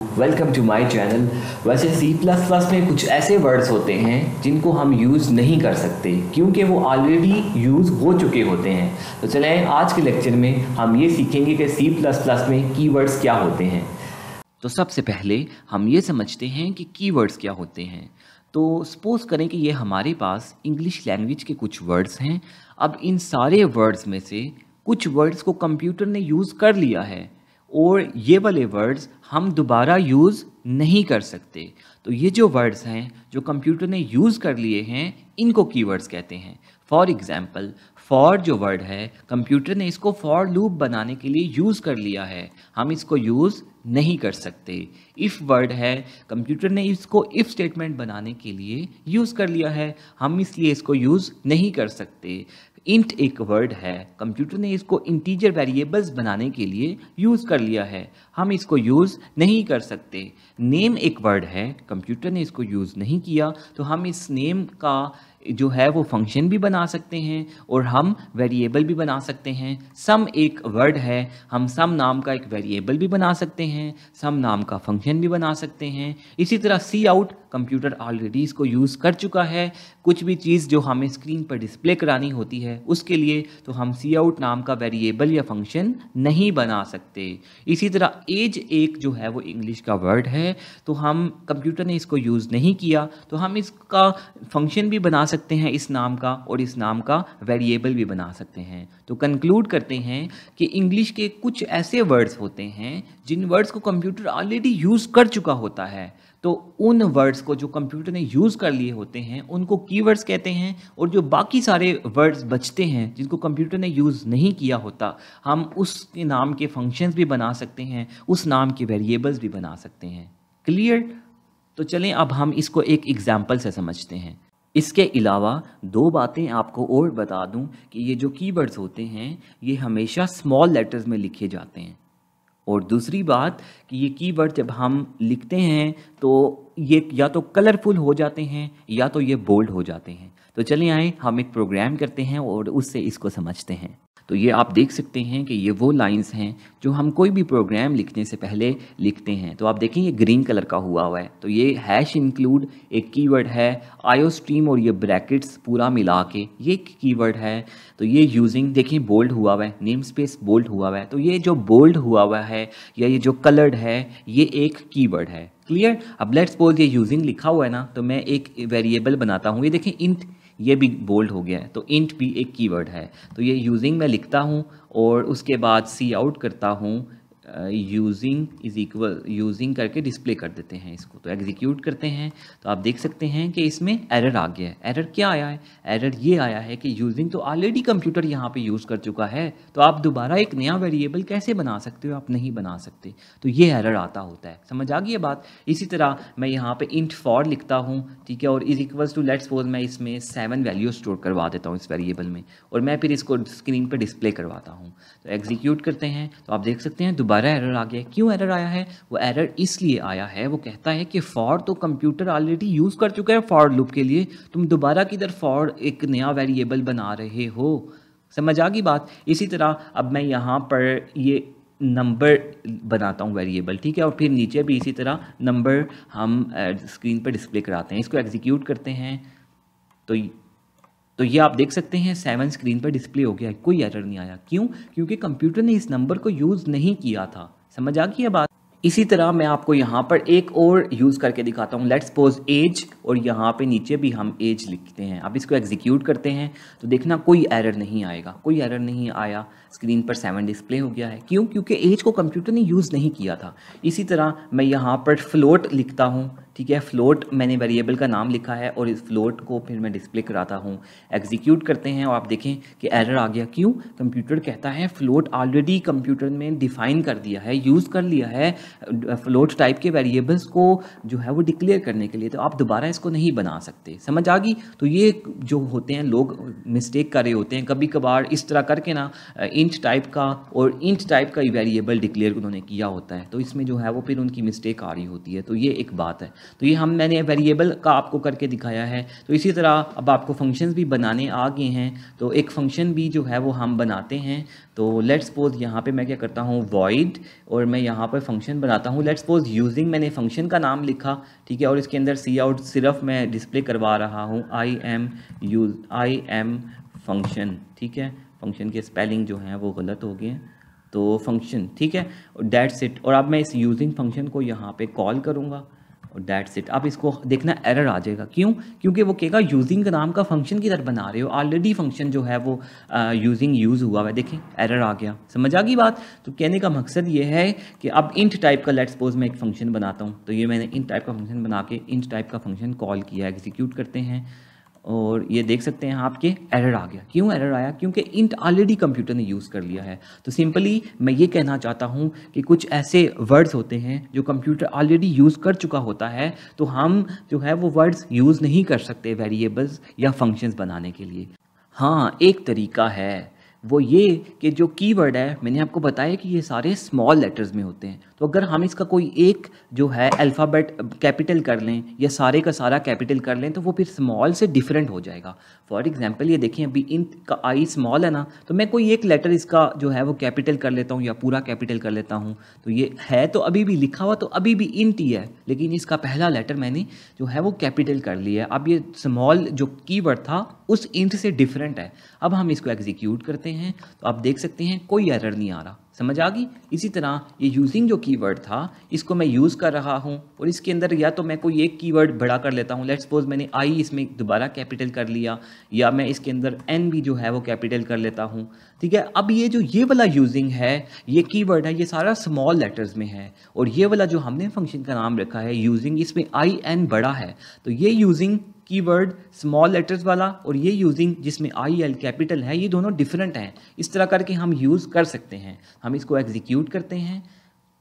Welcome to my channel. वैसे C plus plus में कुछ ऐसे वर्ड्स होते हैं जिनको हम यूज़ नहीं कर सकते क्योंकि वो ऑलरेडी यूज़ हो चुके होते हैं। तो चलें आज के लेक्चर में हम ये सीखेंगे कि सी प्लस प्लस में कीवर्ड्स क्या होते हैं। तो सबसे पहले हम ये समझते हैं कि कीवर्ड्स क्या होते हैं। तो सपोज करें कि ये हमारे पास इंग्लिश लैंग्वेज के कुछ वर्ड्स हैं। अब इन सारे वर्ड्स में से कुछ वर्ड्स को कंप्यूटर ने यूज़ कर लिया है और ये वाले वर्ड्स हम दोबारा यूज़ नहीं कर सकते। तो ये जो वर्ड्स हैं जो कंप्यूटर ने यूज़ कर लिए हैं इनको कीवर्ड्स कहते हैं। फॉर एग्ज़ाम्पल, फॉर जो वर्ड है कंप्यूटर ने इसको फॉर लूप बनाने के लिए यूज़ कर लिया है, हम इसको यूज़ नहीं कर सकते। इफ़ वर्ड है कंप्यूटर ने इसको इफ़ स्टेटमेंट बनाने के लिए यूज़ कर लिया है, हम इसलिए इसको यूज़ नहीं कर सकते। इंट एक वर्ड है, कंप्यूटर ने इसको इंटीजर वेरिएबल्स बनाने के लिए यूज़ कर लिया है, हम इसको यूज़ नहीं कर सकते। नेम एक वर्ड है, कंप्यूटर ने इसको यूज़ नहीं किया तो हम इस नेम का जो है वो फंक्शन भी बना सकते हैं और हम वेरिएबल भी बना सकते हैं। सम एक वर्ड है, हम सम नाम का एक वेरिएबल भी बना सकते हैं, सम नाम का फंक्शन भी बना सकते हैं। इसी तरह सी आउट कंप्यूटर ऑलरेडी इसको यूज़ कर चुका है, कुछ भी चीज़ जो हमें स्क्रीन पर डिस्प्ले करानी होती है उसके लिए तो हम सी आउट नाम का वेरिएबल या फंक्शन नहीं बना सकते। इसी तरह एज एक जो है वो इंग्लिश का वर्ड है, तो हम कंप्यूटर ने इसको यूज़ नहीं किया तो हम इसका फंक्शन भी बना सकते हैं इस नाम का और इस नाम का वेरिएबल भी बना सकते हैं। तो कंक्लूड करते हैं कि इंग्लिश के कुछ ऐसे वर्ड्स होते हैं जिन वर्ड्स को कंप्यूटर ऑलरेडी यूज़ कर चुका होता है, तो उन वर्ड्स को जो कंप्यूटर ने यूज़ कर लिए होते हैं उनको कीवर्ड्स कहते हैं। और जो बाकी सारे वर्ड्स बचते हैं जिनको कंप्यूटर ने यूज़ नहीं किया होता, हम उसके नाम के फंक्शंस भी बना सकते हैं, उस नाम के वेरिएबल्स भी बना सकते हैं। क्लियर? तो चलें अब हम इसको एक एग्जाम्पल से समझते हैं। इसके अलावा दो बातें आपको और बता दूं कि ये जो कीवर्ड्स होते हैं ये हमेशा स्मॉल लेटर्स में लिखे जाते हैं, और दूसरी बात कि ये कीवर्ड जब हम लिखते हैं तो ये या तो कलरफुल हो जाते हैं या तो ये बोल्ड हो जाते हैं। तो चलिए आए हम एक प्रोग्राम करते हैं और उससे इसको समझते हैं। तो ये आप देख सकते हैं कि ये वो लाइंस हैं जो हम कोई भी प्रोग्राम लिखने से पहले लिखते हैं। तो आप देखें ये ग्रीन कलर का हुआ है, तो ये हैश इंक्लूड एक कीवर्ड है, आयो स्ट्रीम और ये ब्रैकेट्स पूरा मिला के ये एक कीवर्ड है। तो ये यूजिंग देखें बोल्ड हुआ है, नेम स्पेस बोल्ड हुआ है, तो ये जो बोल्ड हुआ है या ये जो कलर्ड है ये एक कीवर्ड है। क्लियर? अब लेट्स सपोज ये यूजिंग लिखा हुआ है ना, तो मैं एक वेरिएबल बनाता हूँ, ये देखें इंट, ये भी बोल्ड हो गया है, तो इंट भी एक कीवर्ड है। तो ये यूजिंग मैं लिखता हूँ और उसके बाद सी आउट करता हूँ, यूजिंग इज इक्वल यूजिंग करके डिस्प्ले कर देते हैं इसको। तो एग्जीक्यूट करते हैं तो आप देख सकते हैं कि इसमें एरर आ गया है। एरर क्या आया है? एरर ये आया है कि यूजिंग तो ऑलरेडी कंप्यूटर यहाँ पे यूज़ कर चुका है, तो आप दोबारा एक नया वेरिएबल कैसे बना सकते हो? आप नहीं बना सकते। तो ये एरर आता होता है। समझ आ गई ये बात? इसी तरह मैं यहाँ पे इंट फॉर लिखता हूँ, ठीक है, और is equals to let's suppose मैं इसमें 7 वैल्यू स्टोर करवा देता हूँ इस वेरिएबल में, और मैं फिर इसको स्क्रीन पर डिस्प्ले करवाता हूँ। तो एग्जीक्यूट करते हैं तो आप देख सकते हैं दोबारा एरर आ गया। क्यों एरर आया है? वो एरर इसलिए आया है, वो कहता है कि फॉर तो कंप्यूटर ऑलरेडी यूज़ कर चुका है फॉर लूप के लिए, तुम दोबारा किधर फॉर एक नया वेरिएबल बना रहे हो। समझ आ गई बात? इसी तरह अब मैं यहाँ पर ये नंबर बनाता हूँ वेरिएबल, ठीक है, और फिर नीचे भी इसी तरह नंबर हम स्क्रीन पर डिस्प्ले कराते हैं। इसको एग्जीक्यूट करते हैं तो ये आप देख सकते हैं 7 स्क्रीन पर डिस्प्ले हो गया है, कोई एरर नहीं आया। क्यों? क्योंकि कंप्यूटर ने इस नंबर को यूज़ नहीं किया था। समझ आ गई है बात? इसी तरह मैं आपको यहाँ पर एक और यूज़ करके दिखाता हूँ। लेट्स सपोज एज, और यहाँ पे नीचे भी हम एज लिखते हैं। अब इसको एग्जीक्यूट करते हैं तो देखना कोई एरर नहीं आएगा, कोई एरर नहीं आया, स्क्रीन पर 7 डिस्प्ले हो गया है। क्यों? क्योंकि एज को कंप्यूटर ने यूज़ नहीं किया था। इसी तरह मैं यहाँ पर फ्लोट लिखता हूँ, ठीक है, फ्लोट मैंने वेरिएबल का नाम लिखा है और इस फ्लोट को फिर मैं डिस्प्ले कराता हूँ। एग्जीक्यूट करते हैं और आप देखें कि एरर आ गया। क्यों? कंप्यूटर कहता है फ्लोट ऑलरेडी कंप्यूटर में डिफाइन कर दिया है, यूज़ कर लिया है फ्लोट टाइप के वेरिएबल्स को जो है वो डिक्लेयर करने के लिए, तो आप दोबारा इसको नहीं बना सकते। समझ आ गई? तो ये जो होते हैं लोग मिस्टेक कर रहे होते हैं कभी कभार, इस तरह करके ना इंट टाइप का और इंट टाइप का वेरिएबल डिक्लेयर उन्होंने किया होता है, तो इसमें जो है वो फिर उनकी मिस्टेक आ रही होती है। तो ये एक बात है। तो ये मैंने वेरिएबल का आपको करके दिखाया है। तो इसी तरह अब आपको फंक्शंस भी बनाने आ गए हैं, तो एक फंक्शन भी जो है वो हम बनाते हैं। तो लेट्स सपोज यहाँ पे मैं क्या करता हूँ, वॉइड, और मैं यहाँ पर फंक्शन बनाता हूँ। लेट्स सपोज यूजिंग, मैंने फंक्शन का नाम लिखा, ठीक है, और इसके अंदर सी आउट सिर्फ मैं डिस्प्ले करवा रहा हूँ आई एम फंक्शन, ठीक है। फंक्शन के स्पेलिंग जो हैं वो गलत हो गए हैं, तो फंक्शन, ठीक है, दैट्स इट। और अब मैं इस यूजिंग फंक्शन को यहाँ पे कॉल करूँगा और दैट्स इट। अब इसको देखना एरर आ जाएगा, क्यों? क्योंकि वो कहेगा यूजिंग का नाम का फंक्शन की तरह बना रहे हो, ऑलरेडी फंक्शन जो है वो यूजिंग यूज़ हुआ है। देखें एरर आ गया, समझ आ गई बात? तो कहने का मकसद ये है कि अब इंट टाइप का लेट्स सपोज मैं एक फंक्शन बनाता हूँ, तो ये मैंने इंट टाइप का फंक्शन बना के इंट टाइप का फंक्शन कॉल किया, एग्जीक्यूट करते हैं और ये देख सकते हैं आपके एरर आ गया। क्यों एरर आया? क्योंकि इंट ऑलरेडी कंप्यूटर ने यूज़ कर लिया है। तो सिंपली मैं ये कहना चाहता हूँ कि कुछ ऐसे वर्ड्स होते हैं जो कंप्यूटर ऑलरेडी यूज़ कर चुका होता है, तो हम जो है वो वर्ड्स यूज़ नहीं कर सकते वेरिएबल्स या फंक्शंस बनाने के लिए। हाँ, एक तरीका है, वो ये कि जो कीवर्ड है, मैंने आपको बताया कि ये सारे स्मॉल लेटर्स में होते हैं। तो अगर हम इसका कोई एक जो है अल्फ़ाबेट कैपिटल कर लें या सारे का सारा कैपिटल कर लें, तो वो फिर स्मॉल से डिफरेंट हो जाएगा। फॉर एग्जांपल ये देखें, अभी इंट का आई स्मॉल है ना, तो मैं कोई एक लेटर इसका जो है वो कैपिटल कर लेता हूँ या पूरा कैपिटल कर लेता हूँ, तो ये है तो अभी भी लिखा हुआ तो अभी भी इंट ही है, लेकिन इसका पहला लेटर मैंने जो है वो कैपिटल कर लिया है। अब ये स्मॉल जो कीवर्ड था उस इंट से डिफरेंट है। अब हम इसको एग्जीक्यूट करते हैं तो आप देख सकते हैं कोई एरर नहीं आ रहा। समझ आ गई? इसी तरह ये यूजिंग जो कीवर्ड था, इसको मैं यूज़ कर रहा हूँ और इसके अंदर या तो मैं कोई एक कीवर्ड बड़ा कर लेता हूँ, लेट्स सपोज मैंने आई इसमें दोबारा कैपिटल कर लिया, या मैं इसके अंदर एन भी जो है वो कैपिटल कर लेता हूँ, ठीक है। अब ये वाला यूजिंग है, ये कीवर्ड है, ये सारा स्मॉल लेटर्स में है, और ये वाला जो हमने फंक्शन का नाम रखा है यूजिंग, इसमें आई एन बड़ा है। तो ये यूजिंग कीवर्ड स्मॉल लेटर्स वाला और ये यूजिंग जिसमें आई एल कैपिटल है, ये दोनों डिफरेंट हैं। इस तरह करके हम यूज़ कर सकते हैं। हम इसको एग्जीक्यूट करते हैं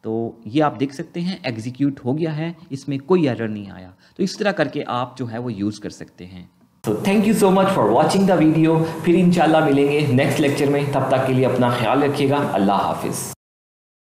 तो ये आप देख सकते हैं एग्जीक्यूट हो गया है, इसमें कोई एरर नहीं आया। तो इस तरह करके आप जो है वो यूज़ कर सकते हैं। तो thank you so much for watching the video. फिर इंशाल्लाह मिलेंगे नेक्स्ट लेक्चर में, तब तक के लिए अपना ख्याल रखिएगा। अल्लाह हाफिज़।